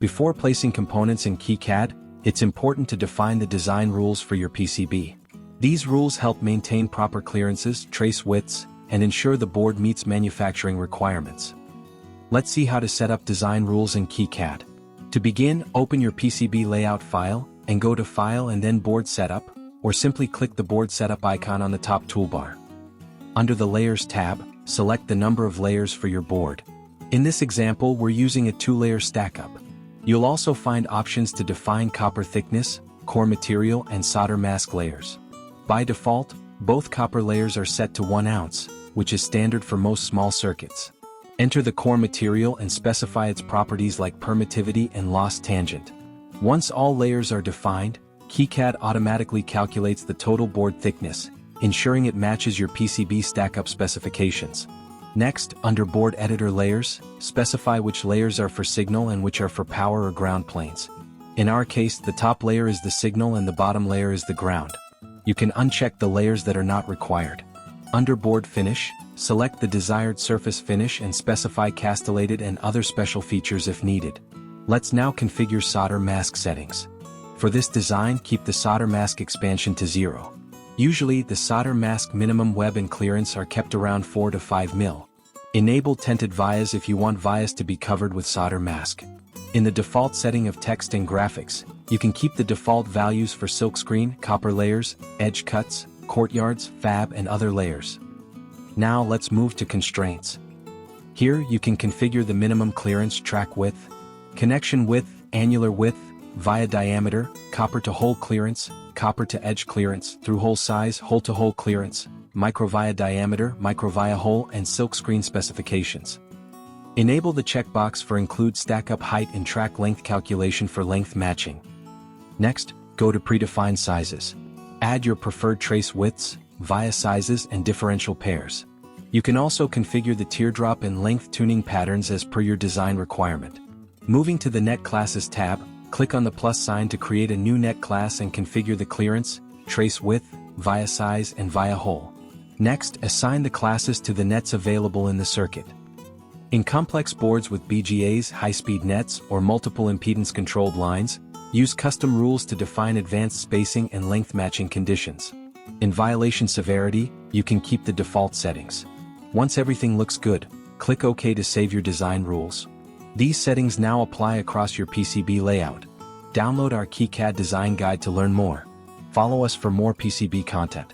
Before placing components in KiCad, it's important to define the design rules for your PCB. These rules help maintain proper clearances, trace widths, and ensure the board meets manufacturing requirements. Let's see how to set up design rules in KiCad. To begin, open your PCB layout file, and go to File and then Board Setup, or simply click the Board Setup icon on the top toolbar. Under the Layers tab, select the number of layers for your board. In this example, we're using a 2-layer stackup. You'll also find options to define copper thickness, core material, and solder mask layers. By default, both copper layers are set to 1 ounce, which is standard for most small circuits. Enter the core material and specify its properties like permittivity and loss tangent. Once all layers are defined, KiCad automatically calculates the total board thickness, ensuring it matches your PCB stackup specifications. Next, under Board Editor Layers, specify which layers are for signal and which are for power or ground planes. In our case, the top layer is the signal and the bottom layer is the ground. You can uncheck the layers that are not required. Under Board Finish, select the desired surface finish and specify castellated and other special features if needed. Let's now configure solder mask settings. For this design, keep the solder mask expansion to 0. Usually, the solder mask minimum web and clearance are kept around 4 to 5 mm. Enable tinted vias if you want vias to be covered with solder mask. In the default setting of text and graphics, you can keep the default values for silkscreen, copper layers, edge cuts, courtyards, fab, and other layers. Now let's move to constraints. Here you can configure the minimum clearance, track width, connection width, annular width, via diameter, copper to hole clearance, copper to edge clearance, through hole size, hole to hole clearance, micro via diameter, micro via hole, and silkscreen specifications. Enable the checkbox for include stackup height and track length calculation for length matching. Next, go to predefined sizes. Add your preferred trace widths, via sizes, and differential pairs. You can also configure the teardrop and length tuning patterns as per your design requirement. Moving to the Net Classes tab, click on the plus sign to create a new net class and configure the clearance, trace width, via size, and via hole. Next, assign the classes to the nets available in the circuit. In complex boards with BGAs, high-speed nets, or multiple impedance-controlled lines, use custom rules to define advanced spacing and length matching conditions. In violation severity, you can keep the default settings. Once everything looks good, click OK to save your design rules. These settings now apply across your PCB layout. Download our KiCad design guide to learn more. Follow us for more PCB content.